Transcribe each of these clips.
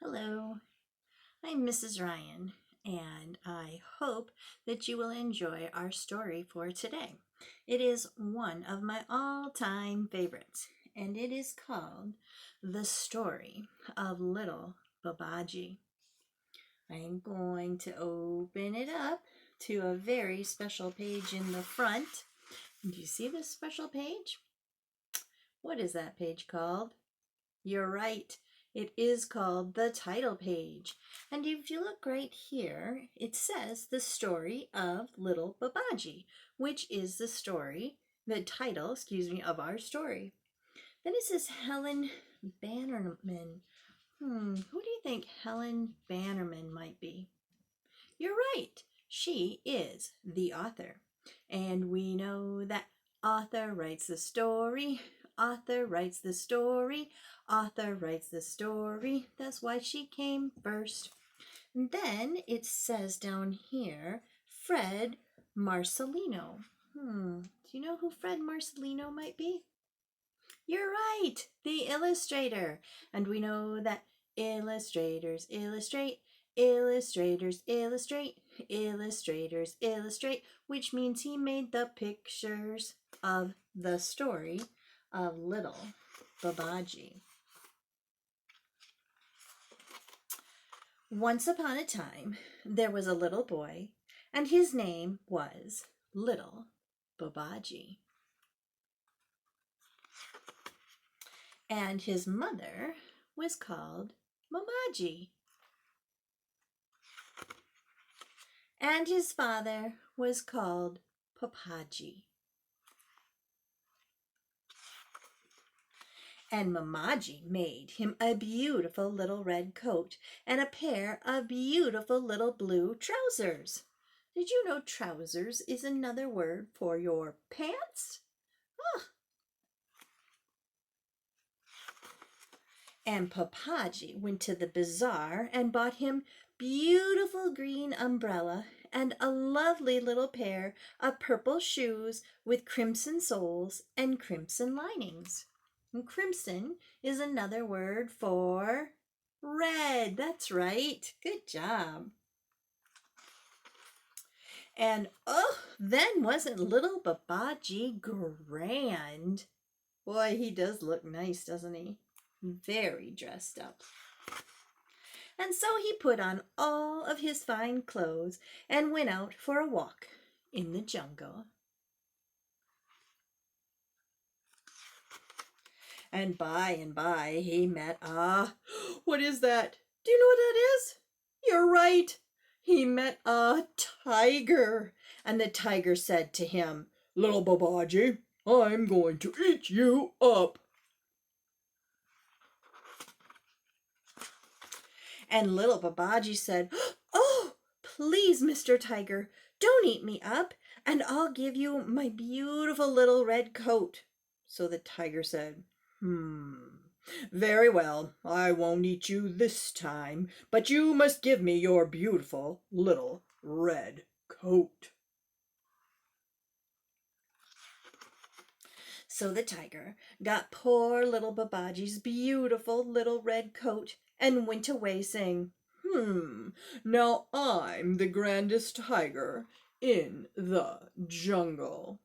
Hello, I'm Mrs. Ryan, and I hope that you will enjoy our story for today. It is one of my all time favorites, and it is called The Story of Little Babaji. I'm going to open it up to a very special page in the front. Do you see this special page? What is that page called? You're right. It is called the title page. And if you look right here, it says the story of little Babaji, which is the title, of our story. Then it says Helen Bannerman. Who do you think Helen Bannerman might be? You're right. She is the author. And we know that author writes the story. Author writes the story. Author writes the story. That's why she came first. And then it says down here, Fred Marcelino. Do you know who Fred Marcelino might be? You're right, the illustrator. And we know that illustrators illustrate, illustrators illustrate, illustrators illustrate, which means he made the pictures of the story of little Babaji. Once upon a time, there was a little boy, and his name was Little Babaji. And his mother was called Mamaji. And his father was called Papaji. And Mamaji made him a beautiful little red coat and a pair of beautiful little blue trousers. Did you know trousers is another word for your pants? And Papaji went to the bazaar and bought him beautiful green umbrella and a lovely little pair of purple shoes with crimson soles and crimson linings. And crimson is another word for red. That's right. Good job. And then wasn't little Babaji grand? Boy, he does look nice, doesn't he? Very dressed up. And so he put on all of his fine clothes and went out for a walk in the jungle. And by he met what is that? Do you know what that is? You're right. He met a tiger. And the tiger said to him, "Little Babaji, I'm going to eat you up." And little Babaji said, "Oh, please, Mr. Tiger, don't eat me up, and I'll give you my beautiful little red coat." So the tiger said, "Very well, I won't eat you this time, but you must give me your beautiful little red coat." So the tiger got poor little Babaji's beautiful little red coat and went away saying, "Now I'm the grandest tiger in the jungle."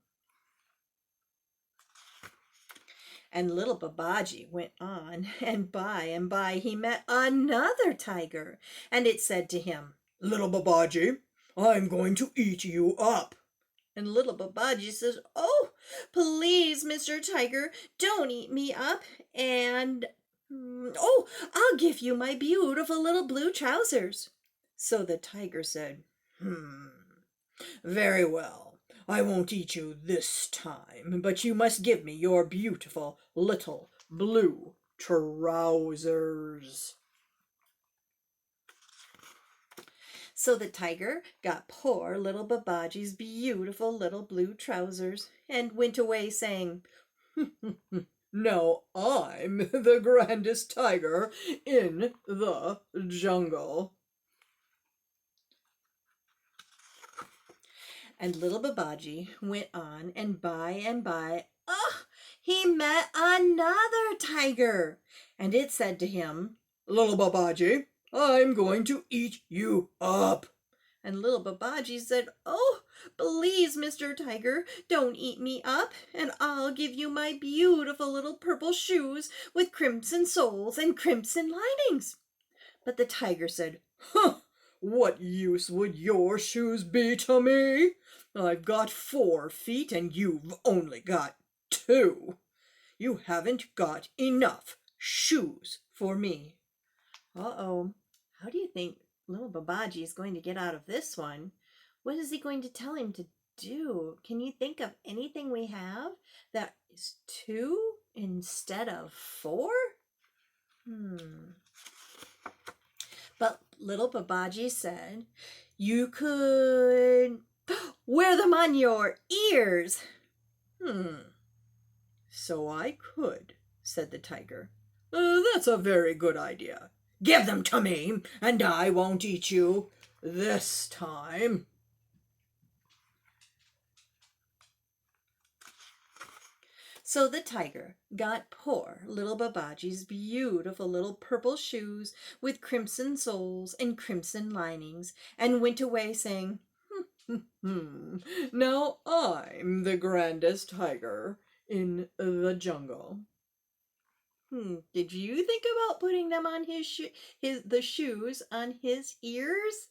And little Babaji went on, and by he met another tiger, and it said to him, "Little Babaji, I'm going to eat you up." And little Babaji says, "Oh, please, Mr. Tiger, don't eat me up. And, I'll give you my beautiful little blue trousers." So the tiger said, "Very well. I won't eat you this time, but you must give me your beautiful little blue trousers." So the tiger got poor little Babaji's beautiful little blue trousers and went away saying, "Now I'm the grandest tiger in the jungle." And little Babaji went on, and by, he met another tiger. And it said to him, Little Babaji, I'm going to eat you up. And little Babaji said, "Oh, please, Mr. Tiger, don't eat me up, and I'll give you my beautiful little purple shoes with crimson soles and crimson linings." But the tiger said, Huh, what use would your shoes be to me? I've got 4 feet and you've only got 2. You haven't got enough shoes for me. "Uh-oh, how do you think little Babaji is going to get out of this one? What is he going to tell him to do? Can you think of anything we have that is 2 instead of 4? But little Babaji said, "You could wear them on your ears." So I could, said the tiger. That's a very good idea. Give them to me, and I won't eat you this time. So the tiger got poor little Babaji's beautiful little purple shoes with crimson soles and crimson linings and went away saying, Now I'm the grandest tiger in the jungle. Did you think about putting them on the shoes on his ears?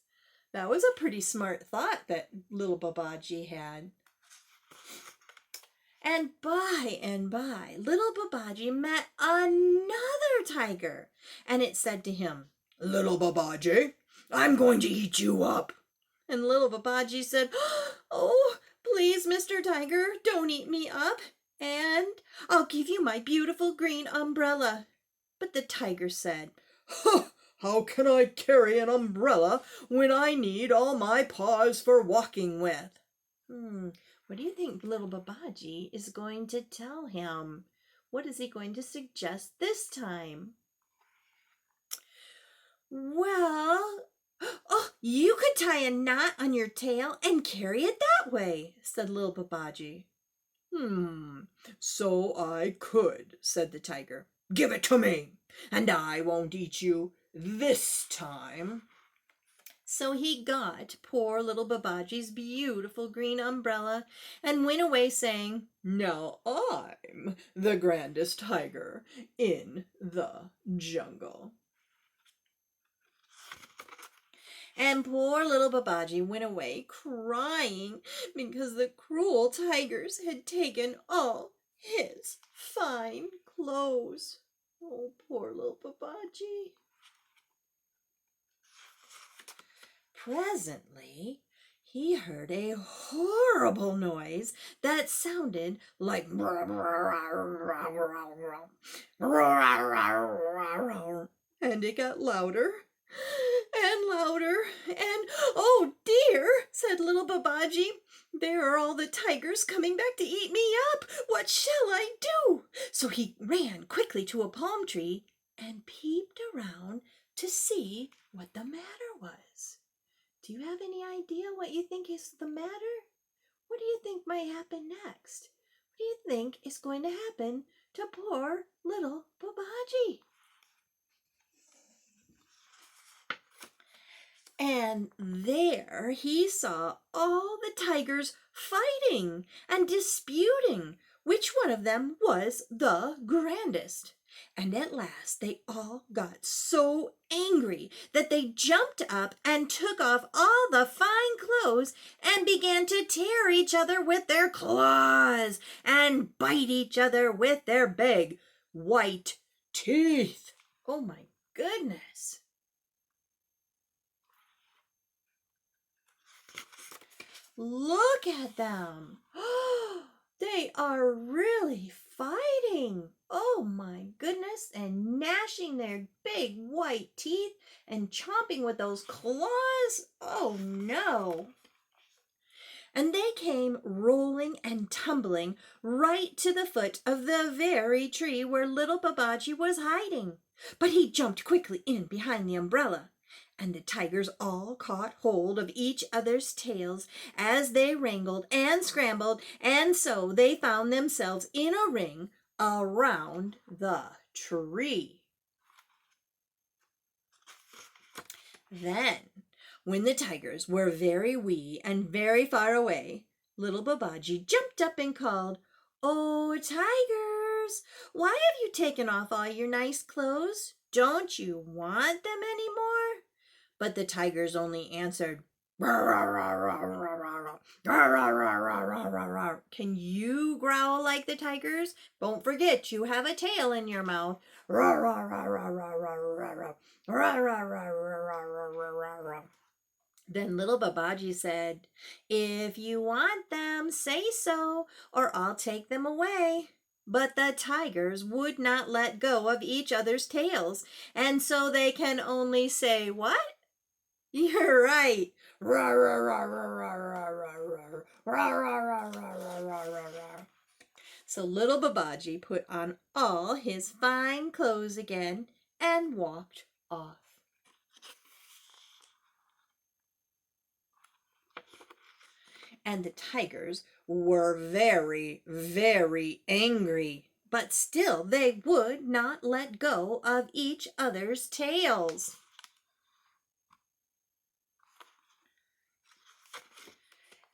That was a pretty smart thought that little Babaji had. And by, little Babaji met another tiger, and it said to him, Little Babaji, I'm going to eat you up. and little Babaji said, "Oh, please, Mr. Tiger, don't eat me up, and I'll give you my beautiful green umbrella." But the tiger said, How can I carry an umbrella when I need all my paws for walking with? What do you think little Babaji is going to tell him? What is he going to suggest this time? Well, "Oh, you could tie a knot on your tail and carry it that way," said little Babaji. So I could, said the tiger. Give it to me, and I won't eat you this time. So he got poor little Babaji's beautiful green umbrella and went away saying, Now I'm the grandest tiger in the jungle. and poor little Babaji went away crying because the cruel tigers had taken all his fine clothes. Oh, poor little Babaji. Presently, he heard a horrible noise that sounded like and it got louder and louder and "Oh dear," said little Babaji, "there are all the tigers coming back to eat me up. What shall I do?" So he ran quickly to a palm tree and peeped around to see what the matter was. Do you have any idea what you think is the matter? What do you think might happen next? What do you think is going to happen to poor little Babaji? And there he saw all the tigers fighting and disputing which one of them was the grandest. And at last they all got so angry that they jumped up and took off all the fine clothes and began to tear each other with their claws and bite each other with their big white teeth. Oh my goodness. Look at them. They are really fighting. Oh my goodness. And gnashing their big white teeth and chomping with those claws. Oh no. And they came rolling and tumbling right to the foot of the very tree where little Babaji was hiding. But he jumped quickly in behind the umbrella. And the tigers all caught hold of each other's tails as they wrangled and scrambled, and so they found themselves in a ring around the tree. Then, when the tigers were very wee and very far away, little Babaji jumped up and called, "Oh, tigers, why have you taken off all your nice clothes? Don't you want them anymore?" But the tigers only answered, "Rah, rah, rah, rah, rah, rah, rah, rah, rah, rah, rah, rah, rah, rah." Can you growl like the tigers? Don't forget you have a tail in your mouth. Rah, rah, rah, rah, rah, rah, rah, rah, rah, rah, rah, rah, rah, rah, rah, rah. Then little Babaji said, "If you want them, say so, or I'll take them away." But the tigers would not let go of each other's tails, and so they can only say, "What?" You're right. Rah, rah, rah, rah, rah, rah, rah, rah, rah, rah, rah, rah, rah, rah, rah. So little Babaji put on all his fine clothes again and walked off. And the tigers were very, very angry, but still they would not let go of each other's tails.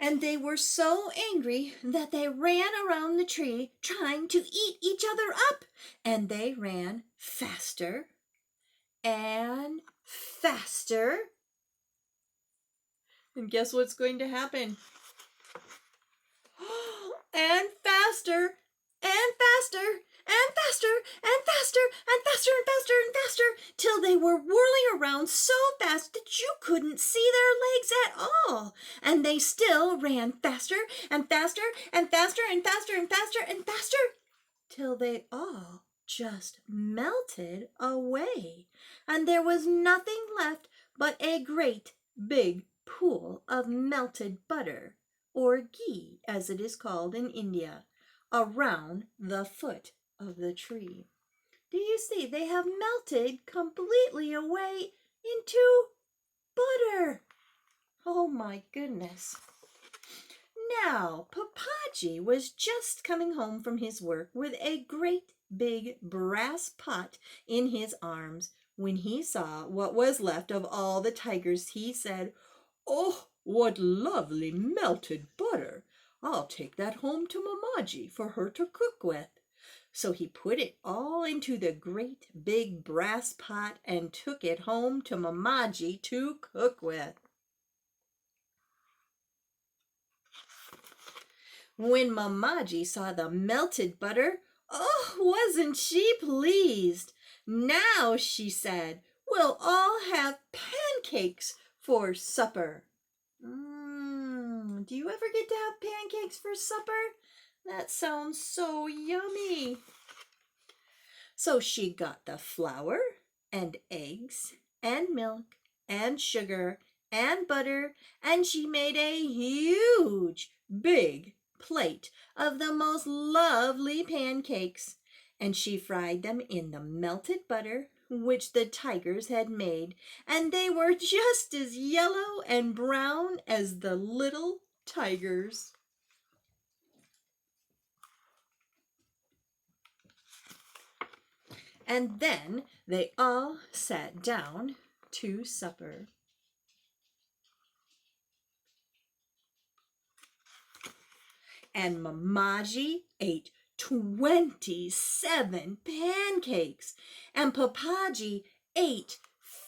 And they were so angry that they ran around the tree trying to eat each other up. And they ran faster and faster. And guess what's going to happen? And faster and faster and faster and faster and faster and faster and faster till they were whirling around so fast that you couldn't see their legs at all. And they still ran faster and faster and faster and faster and faster and faster till they all just melted away. And there was nothing left but a great big pool of melted butter, or ghee as it is called in India, around the foot of the tree. Do you see? They have melted completely away into butter. Oh my goodness. Now, Papaji was just coming home from his work with a great big brass pot in his arms. When he saw what was left of all the tigers, he said, "Oh, what lovely melted butter! I'll take that home to Mamaji for her to cook with." So he put it all into the great big brass pot and took it home to Mamaji to cook with. When Mamaji saw the melted butter, oh, wasn't she pleased? "Now," she said, "we'll all have pancakes for supper." Do you ever get to have pancakes for supper? That sounds so yummy. So she got the flour and eggs and milk and sugar and butter, and she made a huge, big plate of the most lovely pancakes. And she fried them in the melted butter which the tigers had made, and they were just as yellow and brown as the little tigers. And then they all sat down to supper. And Mamaji ate 27 pancakes, and Papaji ate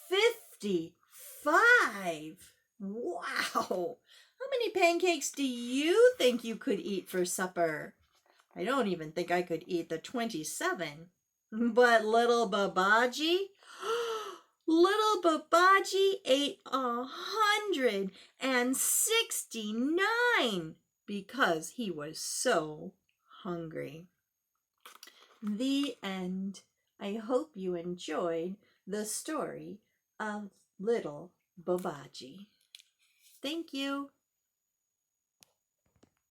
55. Wow! How many pancakes do you think you could eat for supper? I don't even think I could eat the 27. But little Babaji, little Babaji ate 169 because he was so hungry. The end. I hope you enjoyed the story of little Babaji. Thank you.